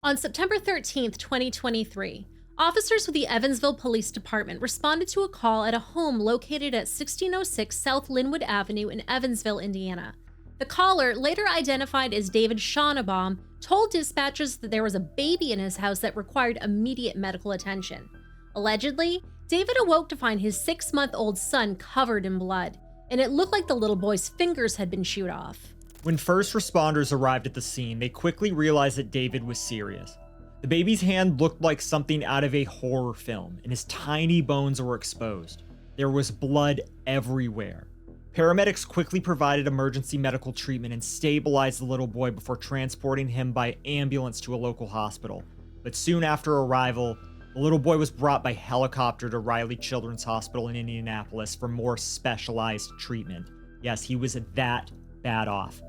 On September 13th, 2023, officers with the Evansville Police Department responded to a call at a home located at 1606 South Linwood Avenue in Evansville, Indiana. The caller, later identified as David Schonabaum, told dispatchers that there was a baby in his house that required immediate medical attention. Allegedly, David awoke to find his 6-month-old son covered in blood, and it looked like the little boy's fingers had been chewed off. When first responders arrived at the scene, they quickly realized that David was serious. The baby's hand looked like something out of a horror film, and his tiny bones were exposed. There was blood everywhere. Paramedics quickly provided emergency medical treatment and stabilized the little boy before transporting him by ambulance to a local hospital. But soon after arrival, the little boy was brought by helicopter to Riley Children's Hospital in Indianapolis for more specialized treatment. Yes, he was that bad off.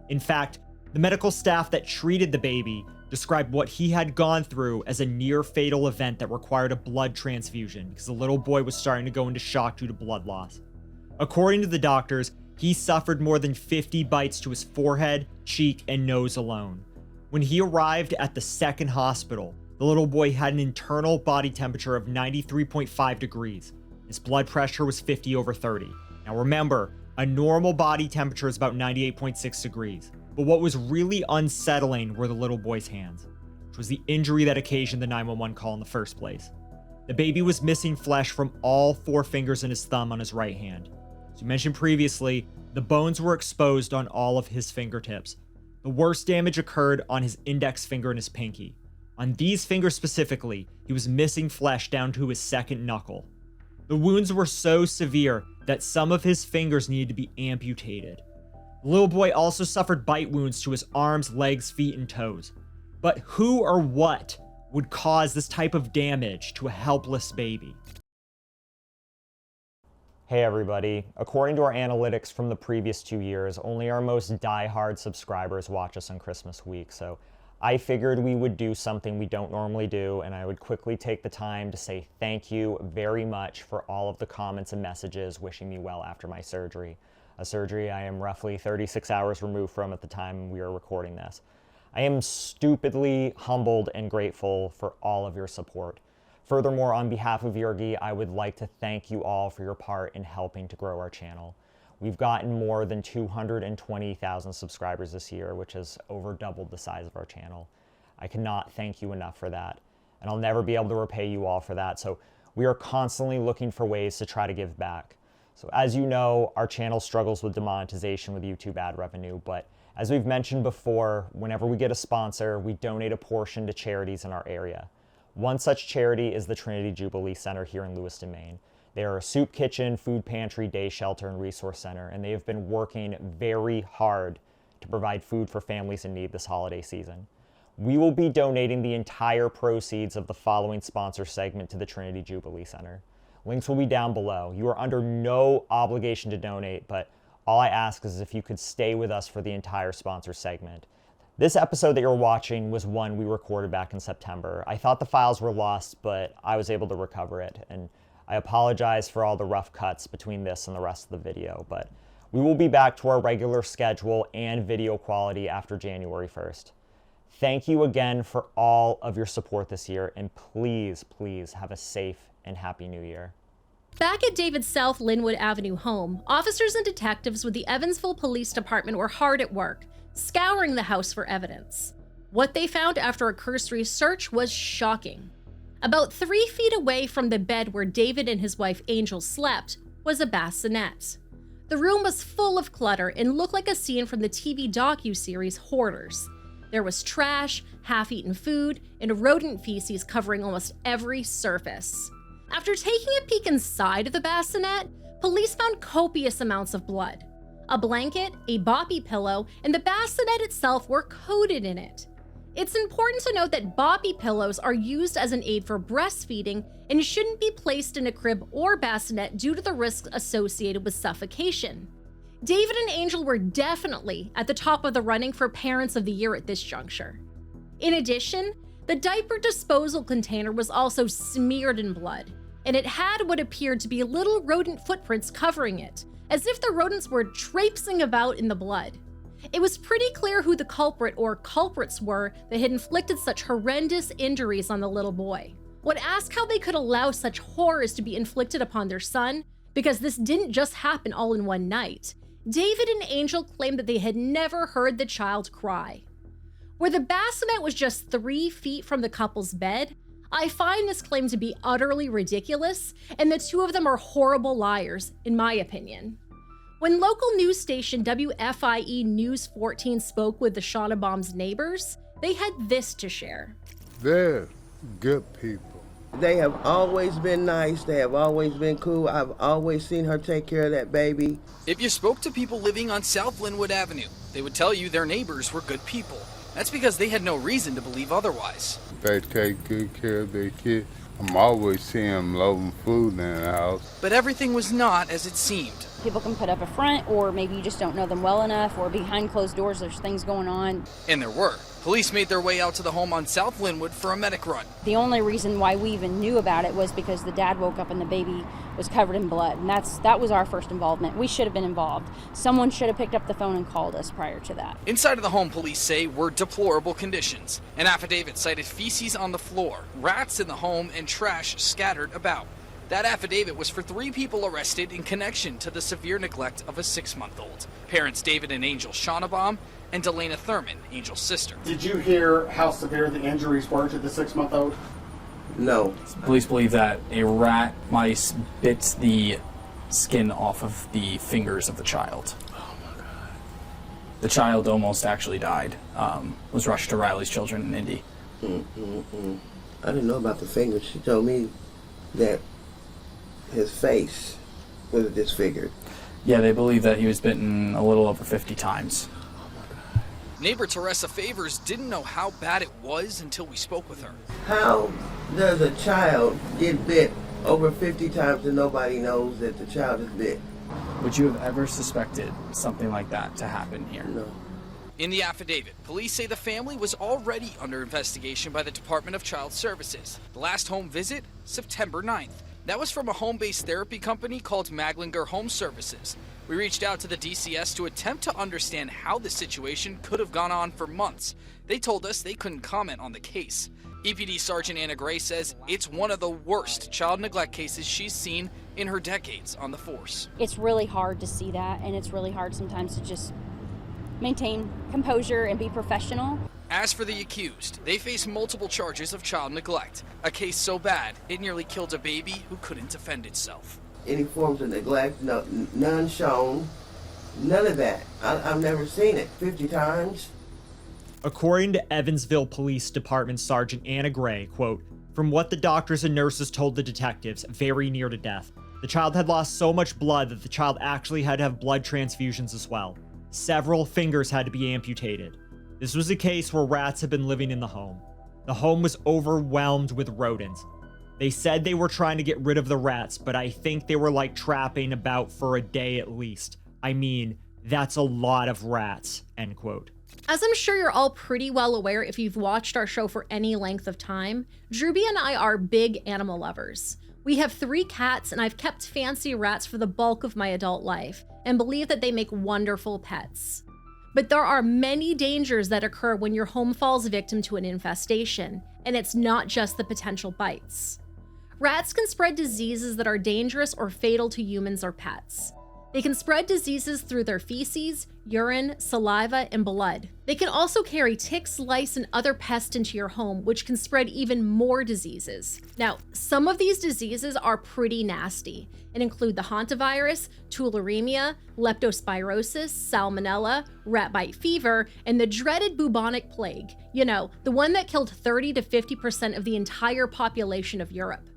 In fact, the medical staff that treated the baby described what he had gone through as a near-fatal event that required a blood transfusion because the little boy was starting to go into shock due to blood loss. According to the doctors, he suffered more than 50 bites to his forehead, cheek, and nose alone. When he arrived at the second hospital, the little boy had an internal body temperature of 93.5 degrees. His blood pressure was 50/30. Now remember, a normal body temperature is about 98.6 degrees. But what was really unsettling were the little boy's hands, which was the injury that occasioned the 911 call in the first place. The baby was missing flesh from all 4 fingers and his thumb on his right hand. As we mentioned previously, the bones were exposed on all of his fingertips. The worst damage occurred on his index finger and his pinky. On these fingers specifically, he was missing flesh down to his second knuckle. The wounds were so severe that some of his fingers needed to be amputated. The little boy also suffered bite wounds to his arms, legs, feet, and toes. But who or what would cause this type of damage to a helpless baby? Hey everybody, according to our analytics from the previous 2 years, only our most die-hard subscribers watch us on Christmas week, so I figured we would do something we don't normally do, and I would quickly take the time to say thank you very much for all of the comments and messages wishing me well after my surgery. A surgery I am roughly 36 hours removed from at the time we are recording this. I am stupidly humbled and grateful for all of your support. Furthermore, on behalf of Yergi, I would like to thank you all for your part in helping to grow our channel. We've gotten more than 220,000 subscribers this year, which has over doubled the size of our channel. I cannot thank you enough for that, and I'll never be able to repay you all for that, so we are constantly looking for ways to try to give back. So as you know, our channel struggles with demonetization with YouTube ad revenue, but as we've mentioned before, whenever we get a sponsor, we donate a portion to charities in our area. One such charity is the Trinity Jubilee Center here in Lewiston, Maine. They are a soup kitchen, food pantry, day shelter, and resource center, and they have been working very hard to provide food for families in need this holiday season. We will be donating the entire proceeds of the following sponsor segment to the Trinity Jubilee Center. Links will be down below. You are under no obligation to donate, but all I ask is if you could stay with us for the entire sponsor segment. This episode that you're watching was one we recorded back in September. I thought the files were lost, but I was able to recover it, and I apologize for all the rough cuts between this and the rest of the video, but we will be back to our regular schedule and video quality after January 1st. Thank you again for all of your support this year, and please, please have a safe and happy new year. Back at David's South Linwood Avenue home, officers and detectives with the Evansville Police Department were hard at work, scouring the house for evidence. What they found after a cursory search was shocking. About 3 feet away from the bed where David and his wife Angel slept was a bassinet. The room was full of clutter and looked like a scene from the TV docuseries Hoarders. There was trash, half-eaten food, and rodent feces covering almost every surface. After taking a peek inside of the bassinet, police found copious amounts of blood. A blanket, a boppy pillow, and the bassinet itself were coated in it. It's important to note that boppy pillows are used as an aid for breastfeeding and shouldn't be placed in a crib or bassinet due to the risks associated with suffocation. David and Angel were definitely at the top of the running for Parents of the Year at this juncture. In addition, the diaper disposal container was also smeared in blood, and it had what appeared to be little rodent footprints covering it, as if the rodents were traipsing about in the blood. It was pretty clear who the culprit or culprits were that had inflicted such horrendous injuries on the little boy. Would ask how they could allow such horrors to be inflicted upon their son, because this didn't just happen all in one night. David and Angel claimed that they had never heard the child cry. Where the bassinet was just 3 feet from the couple's bed, I find this claim to be utterly ridiculous, and the two of them are horrible liars, in my opinion. When local news station WFIE News 14 spoke with the Schonabaum's neighbors, they had this to share. They're good people. They have always been nice. They have always been cool. I've always seen her take care of that baby. If you spoke to people living on South Linwood Avenue, they would tell you their neighbors were good people. That's because they had no reason to believe otherwise. They take good care of their kids. I'm always seeing them loading food in the house. But everything was not as it seemed. People can put up a front, or maybe you just don't know them well enough, or behind closed doors there's things going on. And there were. Police made their way out to the home on South Linwood for a medic run. The only reason why we even knew about it was because the dad woke up and the baby was covered in blood, and that was our first involvement. We should have been involved. Someone should have picked up the phone and called us prior to that. Inside of the home, police say, were deplorable conditions. An affidavit cited feces on the floor, rats in the home, and trash scattered about. That affidavit was for 3 people arrested in connection to the severe neglect of a 6-month-old. Parents David and Angel Schonabaum and Delana Thurman, Angel's sister. Did you hear how severe the injuries were to the 6-month-old? No. Police believe that a rat mice bit the skin off of the fingers of the child. Oh my God. The child almost actually died. Was rushed to Riley's Children in Indy. I didn't know about the fingers. She told me that his face was disfigured. Yeah, they believe that he was bitten a little over 50 times. Neighbor Teresa Favors didn't know how bad it was until we spoke with her. How does a child get bit over 50 times and nobody knows that the child is bit? Would you have ever suspected something like that to happen here? No. In the affidavit, police say the family was already under investigation by the Department of Child Services. The last home visit, September 9th. That was from a home-based therapy company called Maglinger Home Services. We reached out to the DCS to attempt to understand how the situation could have gone on for months. They told us they couldn't comment on the case. EPD Sergeant Anna Gray says it's one of the worst child neglect cases she's seen in her decades on the force. It's really hard to see that, and it's really hard sometimes to just maintain composure and be professional. As for the accused, they face multiple charges of child neglect, a case so bad it nearly killed a baby who couldn't defend itself. Any forms of neglect, no, none shown, none of that. I've never seen it 50 times. According to Evansville Police Department Sergeant Anna Gray, quote, "From what the doctors and nurses told the detectives, very near to death. The child had lost so much blood that the child actually had to have blood transfusions as well. Several fingers had to be amputated. This was a case where rats had been living in the home. The home was overwhelmed with rodents. They said they were trying to get rid of the rats, but I think they were like trapping about for a day at least. I mean, that's a lot of rats," end quote. As I'm sure you're all pretty well aware if you've watched our show for any length of time, Drewby and I are big animal lovers. We have 3 cats, and I've kept fancy rats for the bulk of my adult life, and believe that they make wonderful pets. But there are many dangers that occur when your home falls victim to an infestation, and it's not just the potential bites. Rats can spread diseases that are dangerous or fatal to humans or pets. They can spread diseases through their feces, urine, saliva, and blood. They can also carry ticks, lice, and other pests into your home, which can spread even more diseases. Now, some of these diseases are pretty nasty and include the hantavirus, tularemia, leptospirosis, salmonella, rat bite fever, and the dreaded bubonic plague. You know, the one that killed 30 to 50% of the entire population of Europe.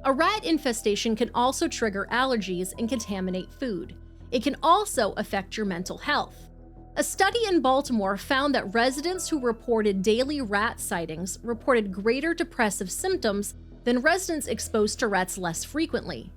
A rat infestation can also trigger allergies and contaminate food. It can also affect your mental health. A study in Baltimore found that residents who reported daily rat sightings reported greater depressive symptoms than residents exposed to rats less frequently.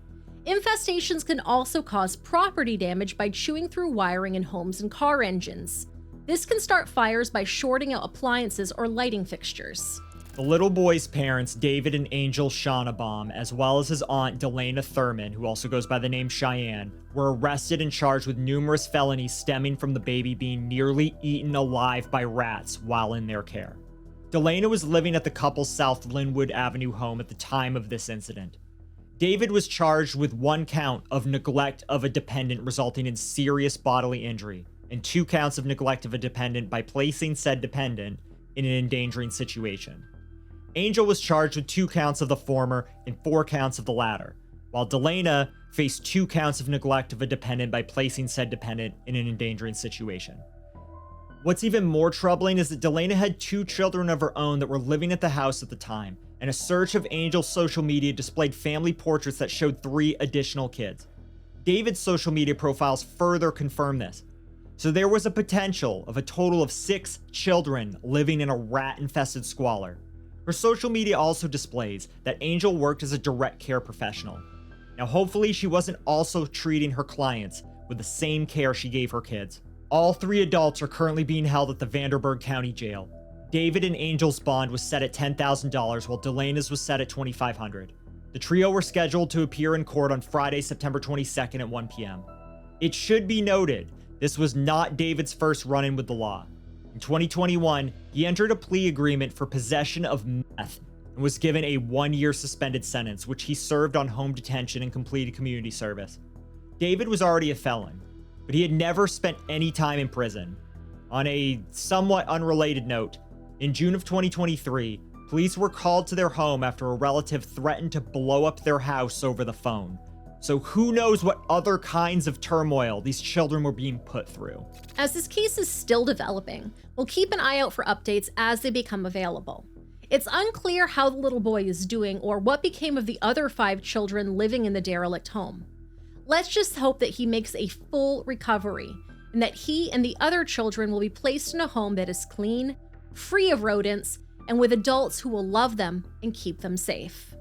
Infestations can also cause property damage by chewing through wiring in homes and car engines. This can start fires by shorting out appliances or lighting fixtures. The little boy's parents, David and Angel Schonabaum, as well as his aunt, Delana Thurman, who also goes by the name Cheyenne, were arrested and charged with numerous felonies stemming from the baby being nearly eaten alive by rats while in their care. Delana was living at the couple's South Linwood Avenue home at the time of this incident. David was charged with 1 count of neglect of a dependent resulting in serious bodily injury, and 2 counts of neglect of a dependent by placing said dependent in an endangering situation. Angel was charged with 2 counts of the former and 4 counts of the latter, while Delana faced 2 counts of neglect of a dependent by placing said dependent in an endangering situation. What's even more troubling is that Delana had 2 children of her own that were living at the house at the time, and a search of Angel's social media displayed family portraits that showed 3 additional kids. David's social media profiles further confirm this. So there was a potential of a total of 6 children living in a rat-infested squalor. Her social media also displays that Angel worked as a direct care professional. Now hopefully she wasn't also treating her clients with the same care she gave her kids. All 3 adults are currently being held at the Vanderburgh County Jail. David and Angel's bond was set at $10,000 while Delana's was set at $2,500. The trio were scheduled to appear in court on Friday, September 22nd at 1 p.m. It should be noted, this was not David's first run-in with the law. In 2021, he entered a plea agreement for possession of meth and was given a 1-year suspended sentence, which he served on home detention and completed community service. David was already a felon, but he had never spent any time in prison. On a somewhat unrelated note, in June of 2023, police were called to their home after a relative threatened to blow up their house over the phone. So who knows what other kinds of turmoil these children were being put through. As this case is still developing, we'll keep an eye out for updates as they become available. It's unclear how the little boy is doing or what became of the other 5 children living in the derelict home. Let's just hope that he makes a full recovery and that he and the other children will be placed in a home that is clean, free of rodents, and with adults who will love them and keep them safe.